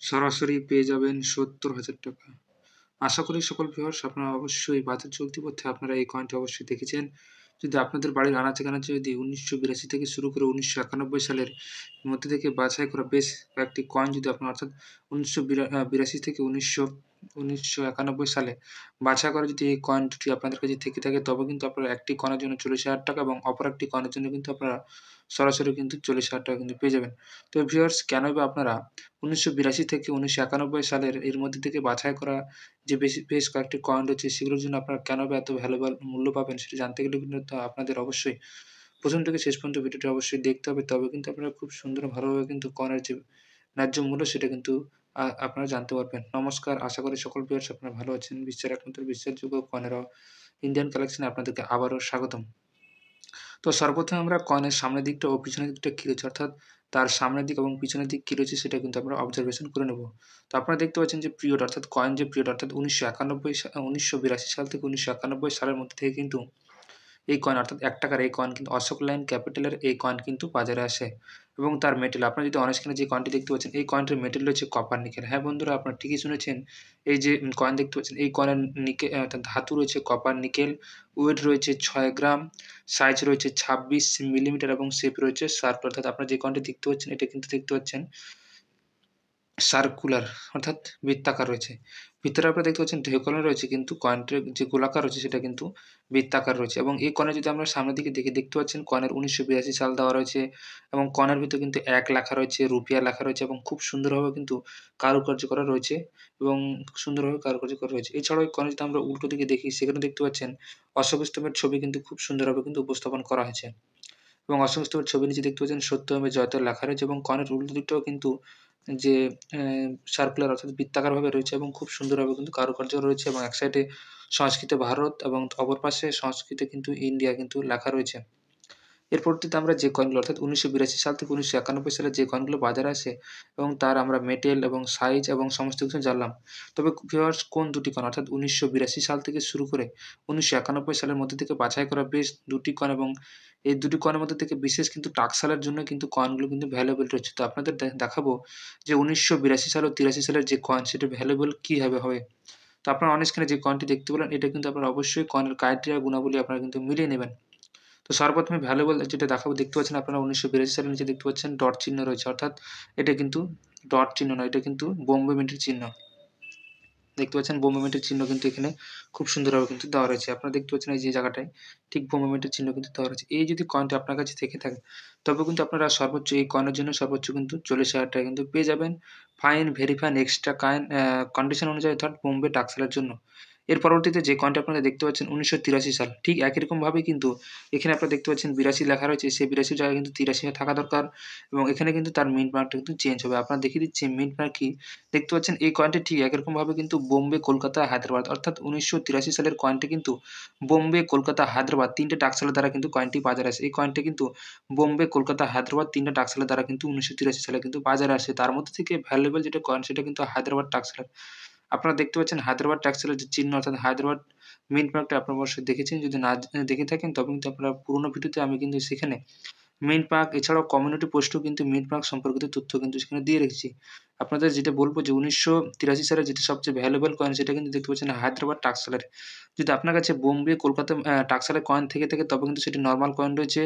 সরাসরি পেয়ে যাবেন ৭০,০০০ টাকা। আশা করি সকল ভিউয়ার্স আপনারা অবশ্যই বাজার চলতি পথে আপনারা এই কয়েনটি অবশ্যই দেখেছেন। যদি আপনাদের বাড়ির আনাচে-কানাচে যদি ১৯৮২ থেকে শুরু করে ১৯৯১ সালের মধ্যে থেকে বাছাই করা বেশ কয়েকটি কয়েন যদি আপনার অর্থাৎ ১৯৮২ থেকে ১৯৯১ সালে বাছাই করা যদি এই কয়েন দুটি আপনাদের কাছে থেকে থাকে তবে কিন্তু আপনারা একটি কয়েনের জন্য ৳৪০,০০০ এবং অপর একটি কয়েনের জন্য কিন্তু আপনারা সরাসরি কিন্তু ৳৪০,০০০ কিন্তু পেয়ে যাবেন। তো ভিউয়ার্স কেনই বা আপনারা ১৯৮২ থেকে ১৯৯১ সালের এর মধ্যে থেকে বাছাই করা যে বেশ কয়েকটি কয়েন রয়েছে সেগুলোর জন্য আপনারা কেন বা এত ভ্যালুয়েবল মূল্য পাবেন সেটা জানতে গেলে কিন্তু আপনাদের অবশ্যই ১ম থেকে শেষ পর্যন্ত ভিডিওটি অবশ্যই দেখতে হবে। তবে কিন্তু আপনারা খুব সুন্দর ভালোভাবে কিন্তু কয়েনের যে ন্যায্য মূল্য সেটা কিন্তু আপনারা জানতে পারবেন। নমস্কার, আশা করি সকল ভিউয়ার্স আপনারা ভালো আছেন। বিশ্বের একমাত্র বিশ্বাসযোগ্য কয়েনের ইন্ডিয়ান কালেকশন এ আপনাদেরকে আবারও স্বাগতম। তো সর্বপ্রথম আমরা কয়েনের সামনের দিকটা ও পিছনের দিকটা কি রয়েছে অর্থাৎ তার সামনের দিক এবং পিছনের দিক কি রয়েছে সেটা কিন্তু আমরা অবজারভেশন করে নেব। তো আপনারা দেখতে পাচ্ছেন যে পিরিয়ড অর্থাৎ কয়েন যে পিরিয়ড অর্থাৎ ১৯৮২ সাল থেকে ১৯৯১ সালের মধ্যে থেকে কিন্তু এই কয়েন অর্থাৎ ৳১ এই কয়েন কিন্তু অশোক লেল্যান্ড ক্যাপিটালের এই কয়েন কিন্তু বাজারে আসে এবং তার মেটাল আপনারা যদি অন স্ক্রিনে যে কয়েনটি দেখতে পাচ্ছেন এই কয়েনটির মেটাল রয়েছে কপার নিকেল। হ্যাঁ বন্ধুরা আপনারা ঠিকই শুনেছেন। এই যে কয়েন দেখতে পাচ্ছেন এই কয়েনের অর্থাৎ ধাতু রয়েছে কপার নিকেল, ওয়েট রয়েছে ৬ গ্রাম, সাইজ রয়েছে ২৬ মিলিমিটার এবং শেপ রয়েছে সার্কুলার অর্থাৎ আপনারা যে কয়েনটি দেখতে পাচ্ছেন এটা কিন্তু দেখতে পাচ্ছেন সার্কুলার অর্থাৎ বৃত্তাকার রয়েছে। ভিতরে আপনারা দেখতে পাচ্ছেন ঢেউকানো রয়েছে কিন্তু কয়েনটির যে গোলাকার রয়েছে সেটা কিন্তু বৃত্তাকার রয়েছে এবং এই কয়েনে যদি আমরা সামনের দিকে দেখতে পাচ্ছেন কয়েনের ১৯৮২ সাল দেওয়া রয়েছে এবং কয়েনের ভিতরে কিন্তু ১ লেখা রয়েছে, রুপিয়া লেখা রয়েছে এবং খুব সুন্দরভাবে কিন্তু কারুকার্য করা রয়েছে এবং সুন্দরভাবে কারুকার্য করা রয়েছে। এছাড়াও এই কয়েনে যদি আমরা উল্টো দিকে দেখি সেখানে দেখতে পাচ্ছেন অশোক স্তম্ভের ছবি কিন্তু খুব সুন্দরভাবে কিন্তু উপস্থাপন করা হয়েছে। এবং অশোক স্তম্ভের ছবির নিচে দেখতে পাচ্ছেন সত্যমেব জয়তে লেখা রয়েছে এবং কয়েনের উল্টো দিকটাও কিন্তু যে সার্কুলার অর্থাৎ বৃত্তাকারভাবে রয়েছে এবং খুব সুন্দরভাবে কিন্তু কারুকার্য রয়েছে এবং এক সাইডে সংস্কৃতে ভারত এবং অপর পাশে সংস্কৃতে কিন্তু ইন্ডিয়া কিন্তু লেখা রয়েছে। এর পরবর্তীতে আমরা যে কয়েনগুলো অর্থাৎ ১৯৮২ সাল থেকে ১৯৯১ সালে যে কয়েনগুলো বাজারে আসে এবং তার আমরা মেটেল এবং সাইজ এবং সমস্ত কিছু জানলাম। তবে ভিউয়ার্স কোন দুটি কয়েন অর্থাৎ ১৯৮২ সাল থেকে শুরু করে ১৯৯১ সালের মধ্যে থেকে বাছাই করা বেশ দুটি কয়েন এবং এই দুটি কয়েনের মধ্যে থেকে বিশেষ কিন্তু টাকসালের জন্য কিন্তু কয়েনগুলো কিন্তু ভ্যালুয়েবল রয়েছে। তো আপনাদের দেখাবো যে ১৯৮২ সাল ও ৮৩ সালের যে কয়েন সেটা ভ্যালুয়েবল কিভাবে হবে। তো আপনারা অন স্ক্রিনে যে কয়েনটি দেখতে পেলেন এটা কিন্তু আপনারা অবশ্যই কয়েনের ক্রাইটেরিয়া গুণাবলী আপনারা কিন্তু মিলিয়ে নেবেন। তো সর্বপ্রথমে ভ্যালুয়েবল যেটা দেখাবো দেখতে পাচ্ছেন আপনারা ১৯৮২ সালের নিচে দেখতে পাচ্ছেন ডট চিহ্ন রয়েছে। অর্থাৎ এটা কিন্তু ডট চিহ্ন নয়, এটা কিন্তু বোম্বে মিন্টের চিহ্ন। দেখতে পাচ্ছেন বোম্বে মিন্টের চিহ্ন কিন্তু এখানে খুব সুন্দরভাবে কিন্তু দেওয়া রয়েছে। আপনারা দেখতে পাচ্ছেন এই যে জায়গাটায় ঠিক বোম্বে মিন্টের চিহ্ন কিন্তু দেওয়া রয়েছে। এই যদি কয়েনটি আপনার কাছে থেকে থাকে তবে কিন্তু আপনারা সর্বোচ্চ এই কয়েনের জন্য সর্বোচ্চ কিন্তু ৳৪০,০০০ কিন্তু পেয়ে যাবেন। ফাইন, ভেরিফাই, এক্সট্রা কন্ডিশন অনুযায়ী অর্থাৎ বোম্বে টাকসালের জন্য। এর পরবর্তীতে যে কয়েনটি আপনারা দেখতে পাচ্ছেন ১৯৮৩ সাল। ঠিক একই রকমভাবেই কিন্তু এখানে আপনারা দেখতে পাচ্ছেন ৮২ লেখা রয়েছে। সেই ৮২ জায়গায় কিন্তু ৮৩ থাকা দরকার এবং এখানে কিন্তু তার মিন্ট মার্কটা কিন্তু চেঞ্জ হবে। আপনারা দেখিয়ে দিচ্ছি মিন্ট মার্ক কি? দেখতে পাচ্ছেন এই কয়েনটি ঠিক একই রকমভাবে কিন্তু বোম্বে, কলকাতা, হায়দ্রাবাদ অর্থাৎ ১৯৮৩ সালের কয়েনটি কিন্তু বোম্বে, কলকাতা, হায়দ্রাবাদ ৩ টে টাকসালের দ্বারা কিন্তু কয়েনটি বাজারে আসে। এই কয়েনটি কিন্তু বোম্বে, কলকাতা, হায়দ্রাবাদ ৩ টা টাকসালের দ্বারা কিন্তু ১৯৮৩ সালে কিন্তু বাজারে আসে। তার মধ্যে থেকে ভ্যালুয়েবল যেটা কয়েন সেটা কিন্তু হায়দ্রাবাদ টাকসালের। আপনারা দেখতে পাচ্ছেন হায়দ্রাবাদ টাক্সেলের যে চিহ্ন অর্থাৎ হায়দ্রাবাদ মিন্ট মার্কটা আপনারা অবশ্যই দেখেছেন। যদি না দেখে থাকেন তবে কিন্তু আপনারা পুরোনো ভিডিওতে আমি কিন্তু সেখানে মিন্ট মার্ক এছাড়াও কমিউনিটি পোস্টেও কিন্তু মিন্ট মার্ক সম্পর্কিত তথ্য কিন্তু সেখানে দিয়ে রেখেছি। আপনাদের যেটা বলব যে ১৯৮৩ সালে যেটা সবচেয়ে ভ্যালুয়েবল কয়েন সেটা কিন্তু দেখতে পাচ্ছেন হায়দ্রাবাদ টাকসালের। যদি আপনার কাছে বোম্বে, কলকাতা টাকসালের কয়েন থেকে থাকে তবে কিন্তু সেটি নরমাল কয়েন রয়েছে।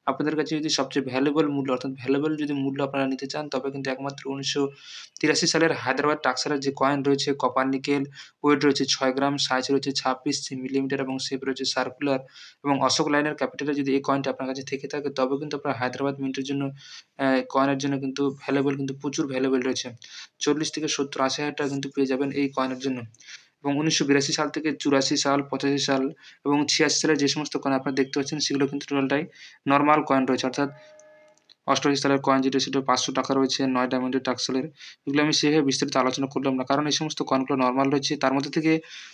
আপনাদের কাছে যদি সবচেয়ে ভ্যালুয়েবল মূল্য অর্থাৎ ভ্যালুয়েবল যদি মূল্য আপনারা নিতে চান তবে কিন্তু একমাত্র ১৯৮৩ সালের হায়দ্রাবাদ টাকসালের যে কয়েন রয়েছে কপার নিকেল, ওয়েট রয়েছে ৬ গ্রাম, সাইজ রয়েছে ২৬ মিলিমিটার এবং শেপ রয়েছে সার্কুলার এবং অশোক লাইনের ক্যাপিটালে যদি এই কয়েনটি আপনার কাছে থেকে থাকে তবে কিন্তু আপনার হায়দ্রাবাদ মিন্টের জন্য কয়েনের জন্য কিন্তু ভ্যালুয়েবল কিন্তু প্রচুর ভ্যালুয়েবল রয়েছে। ৪০ থেকে ৭০,০০০-৮০,০০০ টাকা কিন্তু পেয়ে যাবেন এই কয়েনের জন্য। এবং ১৯৮২ সাল থেকে ৮৪ সাল, ৮৫ সাল এবং ৮৬ সালের যে সমস্ত কয়েন আপনারা দেখতে পাচ্ছেন সেগুলো কিন্তু টোটালটাই নরমাল কয়েন রয়েছে। অর্থাৎ ৮৮ সালের কয়েন যেটা সেটা ৳৫০০ রয়েছে ৯ ডায়মন্ডের টাকসালের। এগুলো আমি সেভাবে বিস্তারিত আলোচনা করলাম না। কারণ এই সমস্ত কয়েনগুলো নরমাল রয়েছে। তার মধ্যে থেকে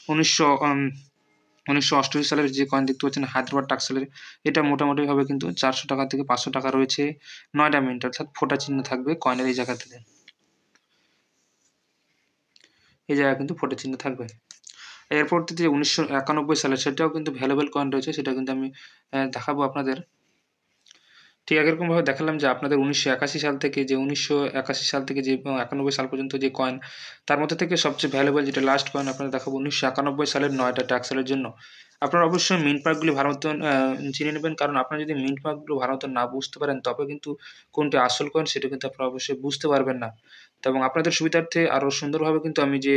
১৯৮৮ সালের যে কয়েন দেখতে পাচ্ছেন হায়দ্রাবাদ টাকসালের এটা মোটামুটিভাবে কিন্তু ৳৪০০ থেকে ৳৫০০ রয়েছে ৯ ডায়মন্ড অর্থাৎ ফোঁটা চিহ্ন থাকবে কয়েনের এই জায়গাটাতে। এই জায়গায় কিন্তু ফোঁটা চিহ্ন থাকবে। এর পরবর্তীতে ১৯৯১ সালে সেটাও কিন্তু ভ্যালুয়েবল কয়েন রয়েছে সেটা কিন্তু আমি দেখাবো আপনাদের। ঠিক একই রকমভাবে দেখালাম যে আপনাদের ১৯৮১ সাল থেকে যে ১৯৮১ সাল থেকে যে ৯১ সাল পর্যন্ত যে কয়েন, তার মধ্যে থেকে সবচেয়ে ভ্যালুয়েবল যেটা লাস্ট কয়েন আপনাদের দেখাবো ১৯৯১ সালের ৯ টা টাকসালের জন্য। আপনারা অবশ্যই মিন্ট মার্কগুলি ভালো মতন চিনে নেবেন। কারণ আপনারা যদি মিন্ট মার্কগুলো ভালো মতন না বুঝতে পারেন, তবে কিন্তু কোনটি আসল কয়েন সেটা কিন্তু আপনারা অবশ্যই বুঝতে পারবেন না। তো এবং আপনাদের সুবিধার্থে আরো সুন্দরভাবে কিন্তু আমি যে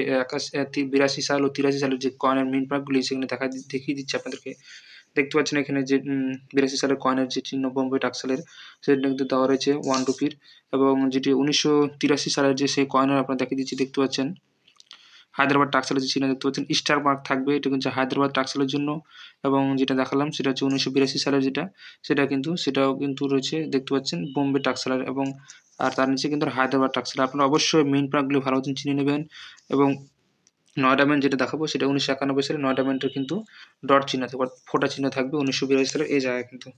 ৮২ সাল ও ৮৩ সালের যে কয়েনের মিন্ট মার্কগুলি সেখানে দেখিয়ে দিচ্ছি আপনাদেরকে। দেখতে পাচ্ছেন এখানে যে ৮২ সালের কয়েনের যে চিহ্ন বোম্বে টাকসালের, সেটা কিন্তু দেওয়া রয়েছে ৳1 এবং যেটি ১৯৮৩ সালের যে সেই কয়েনের আপনার দেখিয়ে দিচ্ছি, দেখতে পাচ্ছেন। হায়দ্রাবাদ টাকসালের যে চিহ্ন দেখতে পাচ্ছেন, স্টার মার্ক থাকবে। এটা কিন্তু হায়দ্রাবাদ টাকসালের জন্য, এবং যেটা দেখালাম সেটা হচ্ছে ১৯৮২ সালের যেটা, সেটাও কিন্তু রয়েছে, দেখতে পাচ্ছেন বোম্বে টাকসালের, এবং আর তার নিচে কিন্তু হায়দ্রাবাদ টাকসাল। আপনারা অবশ্যই মিন্ট মার্কগুলো ভালো মতন চিনে নেবেন। এবং নয়ডা যেটা দেখাবো সেটা ১৯৯১ সালে নয়ডা কিন্তু ডট চিহ্ন থাকবে, ফোঁটা চিহ্ন থাকবে ১৯৮২ সালের এই জায়গায় কিন্তু।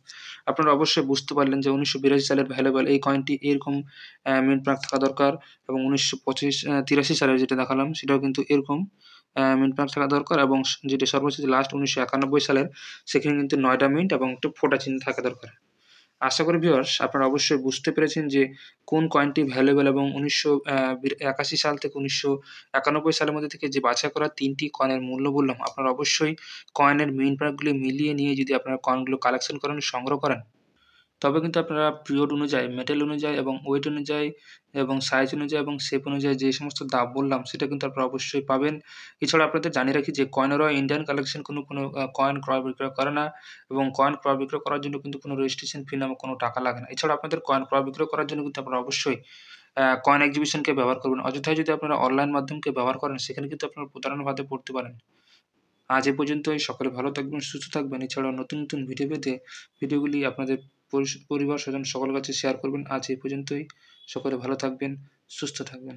আপনারা অবশ্যই বুঝতে পারলেন যে ১৯৮২ সালের ভ্যালুয়েবল এই কয়েনটি এরকম মিন্ট মার্ক থাকা দরকার, এবং ৮৩ সালের যেটা দেখালাম সেটাও কিন্তু এরকম মিন্ট মার্ক থাকা দরকার, এবং যেটা সর্বোচ্চ যে লাস্ট ১৯৯১ সালের, সেখানে কিন্তু নয়ডা মিন্ট এবং একটু ফোঁটা চিহ্ন থাকা দরকার। আশা করি ভিউয়ার্স আপনারা অবশ্যই বুঝতে পেরেছেন যে কোন কয়েনটি ভ্যালুয়েবল, এবং ১৯৮১ সাল থেকে ১৯৯১ সালের মধ্যে থেকে যে বাছাই করা ৩ টি কয়েনের মূল্য বললাম, আপনারা অবশ্যই কয়েনের মিন প্যাকগুলি মিলিয়ে নিয়ে যদি আপনারা কয়েনগুলো কালেকশন করেন, সংগ্রহ করেন, তবে কিন্তু আপনারা পিরিয়ড অনুযায়ী, মেটাল অনুযায়ী এবং ওয়েট অনুযায়ী এবং সাইজ অনুযায়ী এবং শেপ অনুযায়ী যে সমস্ত দাম বললাম, সেটা কিন্তু আপনারা অবশ্যই পাবেন। এছাড়া আপনাদের জানিয়ে রাখি যে কয়েনেরও ইন্ডিয়ান কালেকশন কোনো কয়েন ক্রয় বিক্রয় করে না, এবং কয়েন ক্রয় বিক্রয় করার জন্য কিন্তু কোনো রেজিস্ট্রেশন ফি নামক কোনো টাকা লাগে না। এছাড়া আপনাদের কয়েন ক্রয় বিক্রয় করার জন্য কিন্তু আপনারা অবশ্যই কয়েন এক্সিবিশনকে ব্যবহার করবেন। অযথায় যদি আপনারা অনলাইন মাধ্যমকে ব্যবহার করেন, সেখানে কিন্তু আপনারা প্রতারণার ফাঁদে পড়তে পারেন। আজ এ পর্যন্তই। সকলে ভালো থাকবেন, সুস্থ থাকবেন। এছাড়াও নতুন ভিডিও পেতে ভিডিওগুলি আপনাদের পরিবার স্বজন সকলের কাছে শেয়ার করবেন। আজ এই পর্যন্তই। সকলে ভালো থাকবেন, সুস্থ থাকবেন।